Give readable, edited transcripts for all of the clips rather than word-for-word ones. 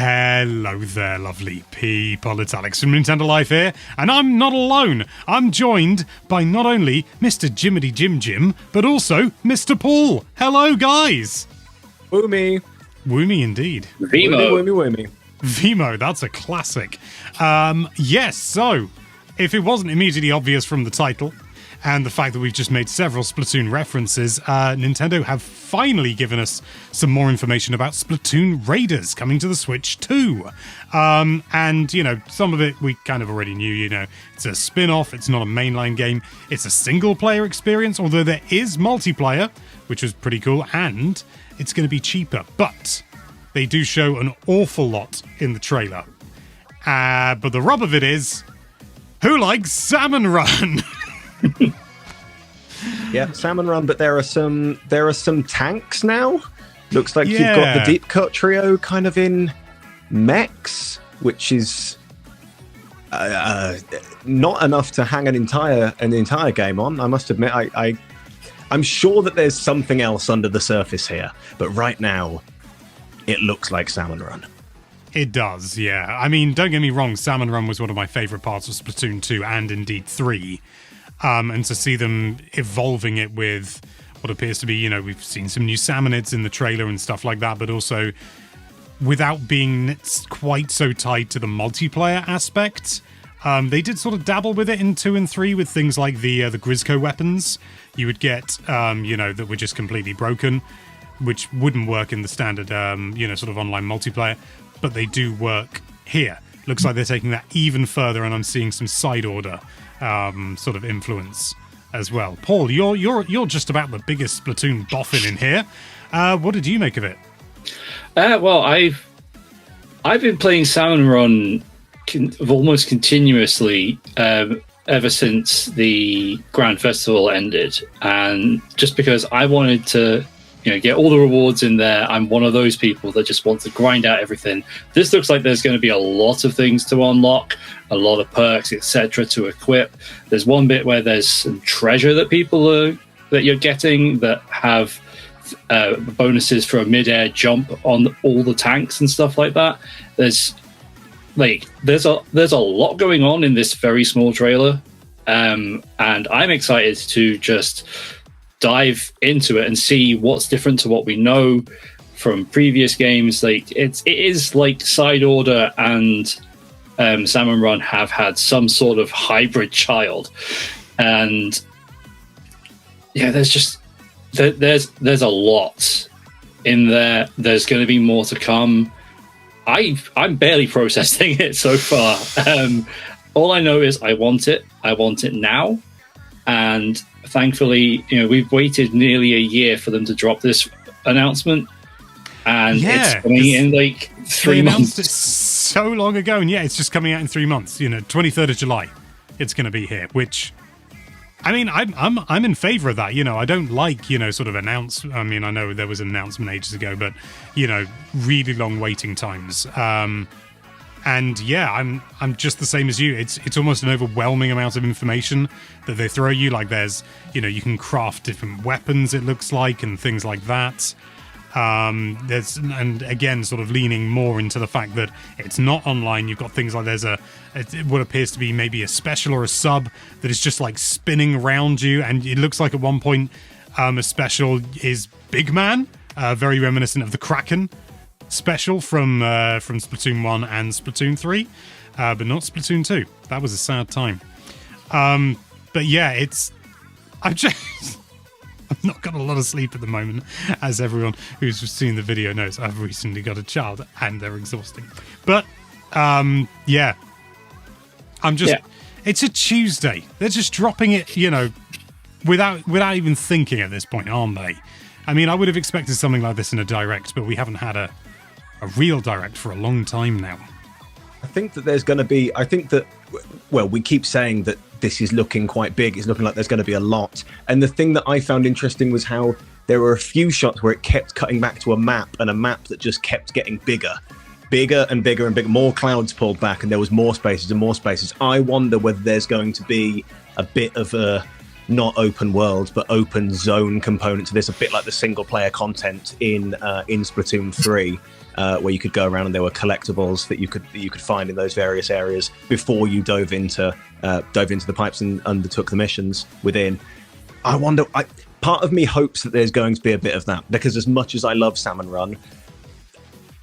Hello there, lovely people. It's Alex from Nintendo Life here, and I'm not alone. I'm joined by not only Mr. Jimmity Jim Jim, but also Mr. Paul. Hello, guys. Woomy. Woomy indeed. Woomy. Vimo, that's a classic. Yes, so, if it wasn't immediately obvious from the title, and the fact that we've just made several Splatoon references, Nintendo have finally given us some more information about Splatoon Raiders coming to the Switch too. And, you know, some of it we kind of already knew, you know. It's a spin-off, it's not a mainline game, it's a single-player experience, although there is multiplayer, which was pretty cool, and it's going to be cheaper. But they do show an awful lot in the trailer. But the rub of it is, who likes Salmon Run? Yeah, Salmon Run, but there are some tanks now. Looks like you've got the Deep Cut trio kind of in mechs, which is not enough to hang an entire game on. I must admit, I'm sure that there's something else under the surface here, but right now it looks like Salmon Run. It does, yeah. I mean, don't get me wrong, Salmon Run was one of my favourite parts of Splatoon 2 and indeed 3. And to see them evolving it with what appears to be, you know, we've seen some new salmonids in the trailer and stuff like that, but also without being quite so tied to the multiplayer aspect. They did sort of dabble with it in 2 and 3 with things like the Grizzco weapons you would get, you know, that were just completely broken, which wouldn't work in the standard, you know, sort of online multiplayer, but they do work here. Looks like they're taking that even further, and I'm seeing some side order sort of influence as well. Paul, you're just about the biggest Splatoon boffin in here. What did you make of it? Well, I've been playing Salmon Run almost continuously ever since the Grand Festival ended, and just because I wanted to, you know, get all the rewards in there. I'm one of those people that just wants to grind out everything. This looks like there's going to be a lot of things to unlock, a lot of perks, etc., to equip. There's one bit where there's some treasure that you're getting that have bonuses for a mid-air jump on all the tanks and stuff like that. There's a lot going on in this very small trailer, and I'm excited to just dive into it and see what's different to what we know from previous games. Like it is like Side Order and Salmon Run have had some sort of hybrid child, and yeah, there's a lot in there. There's going to be more to come. I'm barely processing it so far. All I know is I want it now, and thankfully, you know, we've waited nearly a year for them to drop this announcement, and it's coming in like 3 months. They announced it so long ago, and yeah, it's just coming out in 3 months. You know, 23rd of July, it's going to be here. Which, I mean, I'm in favour of that. You know, I don't like, you know, sort of announce. I mean, I know there was an announcement ages ago, but you know, really long waiting times. And yeah, I'm just the same as you. It's almost an overwhelming amount of information that they throw you. Like there's, you know, you can craft different weapons, it looks like, and things like that. And again, sort of leaning more into the fact that it's not online. You've got things like there's what appears to be maybe a special or a sub that is just like spinning around you, and it looks like at one point a special is Big Man, very reminiscent of the Kraken special from Splatoon 1 and Splatoon 3, but not Splatoon 2. That was a sad time. But yeah, I've not got a lot of sleep at the moment, as everyone who's seen the video knows. I've recently got a child, and they're exhausting. But yeah, it's a Tuesday. They're just dropping it, you know, without even thinking at this point, aren't they? I mean, I would have expected something like this in a direct, but we haven't had a real direct for a long time now. I think that there's going to be, well, we keep saying that this is looking quite big. It's looking like there's going to be a lot. And the thing that I found interesting was how there were a few shots where it kept cutting back to a map, and a map that just kept getting bigger and bigger and bigger. More clouds pulled back, and there was more spaces and more spaces. I wonder whether there's going to be a bit of a not open world, but open zone component to this, a bit like the single player content in Splatoon 3, where you could go around and there were collectibles that you could find in those various areas before you dove into the pipes and undertook the missions within. I wonder. Part of me hopes that there's going to be a bit of that, because as much as I love Salmon Run,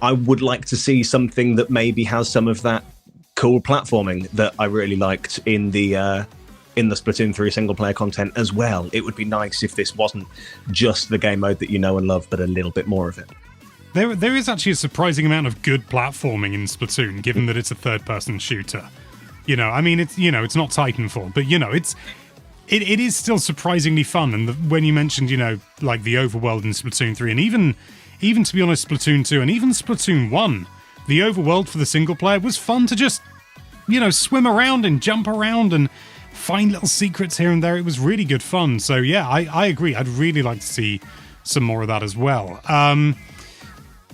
I would like to see something that maybe has some of that cool platforming that I really liked in the Splatoon 3 single player content as well. It would be nice if this wasn't just the game mode that you know and love, but a little bit more of it. There is actually a surprising amount of good platforming in Splatoon, given that it's a third-person shooter. You know, I mean, it's not Titanfall, but it is still surprisingly fun. And when you mentioned, like the overworld in Splatoon 3, and even to be honest, Splatoon 2 and even Splatoon 1, the overworld for the single player was fun to just, swim around and jump around and find little secrets here and there. It was really good fun. So yeah, I agree. I'd really like to see some more of that as well.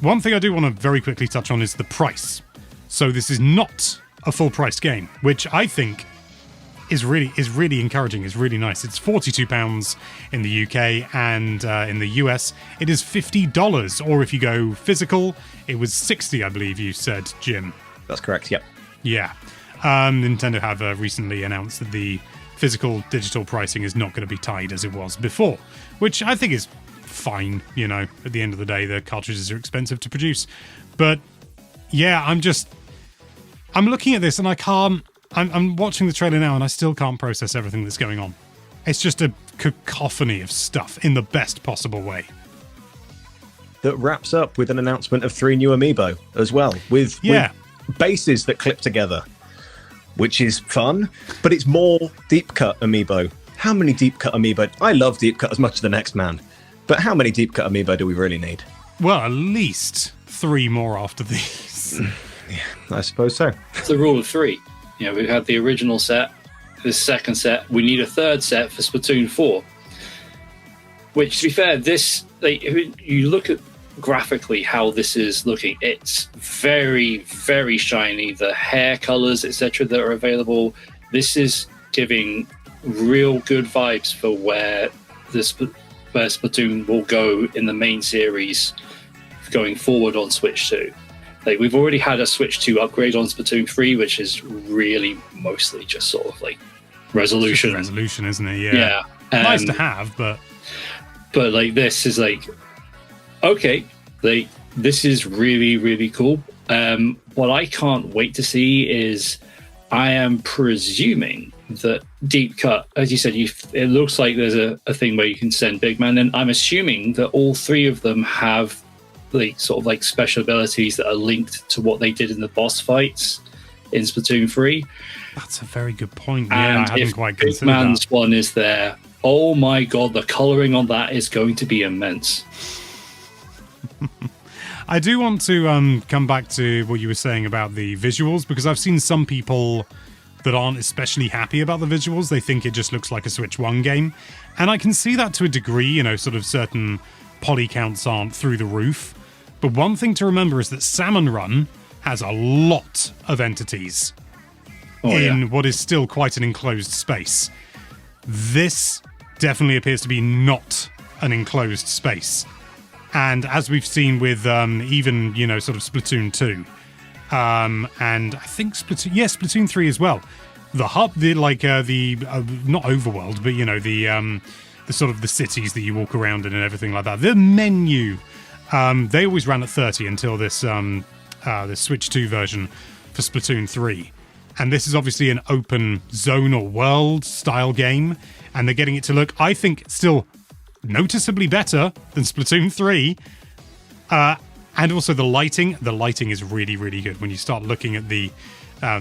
One thing I do want to very quickly touch on is the price. So this is not a full price game, which I think is really encouraging. It's really nice. It's £42 in the UK, and in the US it is $50. Or if you go physical, it was $60, I believe you said, Jim. That's correct. Yep. Yeah. Nintendo have recently announced that the physical digital pricing is not going to be tied as it was before, which I think is fine. At the end of the day, the cartridges are expensive to produce. But yeah, I'm looking at this and I can't. I'm watching the trailer now and I still can't process everything that's going on. It's just a cacophony of stuff in the best possible way. That wraps up with an announcement of 3 new amiibo as well, with bases that clip together, which is fun, but it's more deep cut amiibo. How many deep cut amiibo? I love deep cut as much as the next man, but how many deep cut amiibo do we really need? Well, at least 3 more after these. Yeah, I suppose so. It's the rule of 3. We've had the original set, this second set. We need a third set for Splatoon 4. Which, to be fair, if you look at graphically how this is looking, it's very, very shiny. The hair colors, etc., that are available. This is giving real good vibes for where Splatoon will go in the main series going forward on Switch 2. We've already had a Switch 2 upgrade on Splatoon 3, which is really mostly just sort of resolution. Resolution, isn't it? Yeah. Nice to have, but this is okay. This is really, really cool. What I can't wait to see is, I am presuming that deep cut, as you said, it looks like there's a thing where you can send Big Man, and I'm assuming that all 3 of them have special abilities that are linked to what they did in the boss fights in Splatoon 3. That's a very good point. Yeah, I hadn't quite considered Big Man's that. one is there. Oh my god, the colouring on that is going to be immense. I do want to come back to what you were saying about the visuals, because I've seen some people that aren't especially happy about the visuals. They think it just looks like a Switch 1 game. And I can see that to a degree, sort of certain poly counts aren't through the roof. But one thing to remember is that Salmon Run has a lot of entities in what is still quite an enclosed space. This definitely appears to be not an enclosed space. And as we've seen with even, sort of Splatoon 2, and I think Splatoon 3 as well, the hub, not overworld, but, the sort of the cities that you walk around in and everything like that, the menu, they always ran at 30 until this Switch 2 version for Splatoon 3. And this is obviously an open zone or world style game, and they're getting it to look, I think, still noticeably better than Splatoon 3. And also the lighting is really, really good when you start looking at the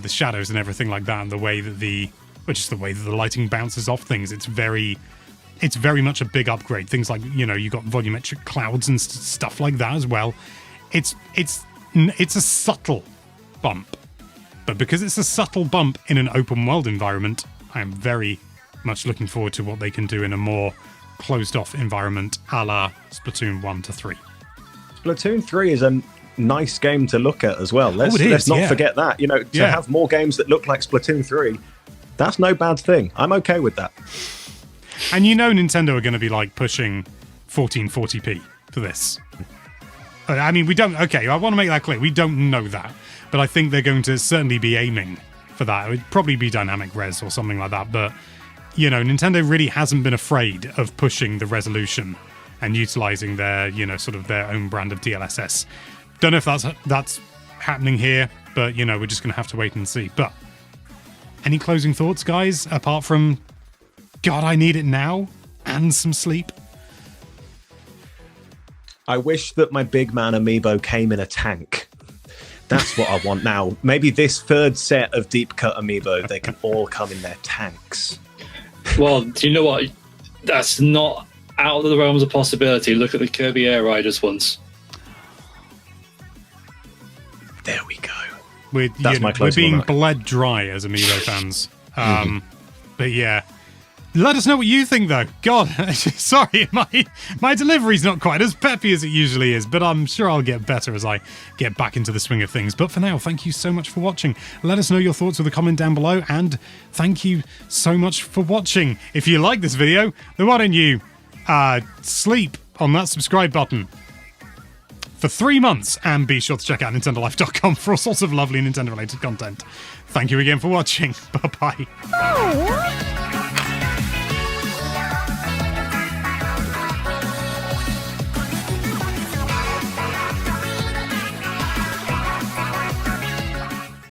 shadows and everything like that, and the way that the lighting bounces off things. It's very much a big upgrade. Things like, you got volumetric clouds and stuff like that as well. It's a subtle bump, but because it's a subtle bump in an open world environment, I am very much looking forward to what they can do in a more closed off environment, a la Splatoon 1 to 3. Splatoon 3 is a nice game to look at as well. Let's not forget that. To have more games that look like Splatoon 3, that's no bad thing. I'm okay with that. And you know Nintendo are going to be like pushing 1440p for this. I mean, we don't... Okay, I want to make that clear. We don't know that. But I think they're going to certainly be aiming for that. It would probably be dynamic res or something like that. But, you know, Nintendo really hasn't been afraid of pushing the resolution and utilizing their, you know, sort of their own brand of DLSS. Don't know if that's happening here, but, you know, we're just going to have to wait and see. But any closing thoughts, guys, apart from, God, I need it now and some sleep? I wish that my big man amiibo came in a tank. That's what I want now. Maybe this third set of deep cut amiibo, they can all come in their tanks. Well, do you know what? That's not out of the realms of possibility. Look at the Kirby Air Riders ones. There we go. We're being remark. bled dry as amiibo fans. But yeah. Let us know what you think, though. God, sorry, my delivery's not quite as peppy as it usually is, but I'm sure I'll get better as I get back into the swing of things. But for now, thank you so much for watching. Let us know your thoughts with a comment down below, and thank you so much for watching. If you like this video, then why don't you sleep on that subscribe button for 3 months, and be sure to check out NintendoLife.com for all sorts of lovely Nintendo-related content. Thank you again for watching. Bye-bye.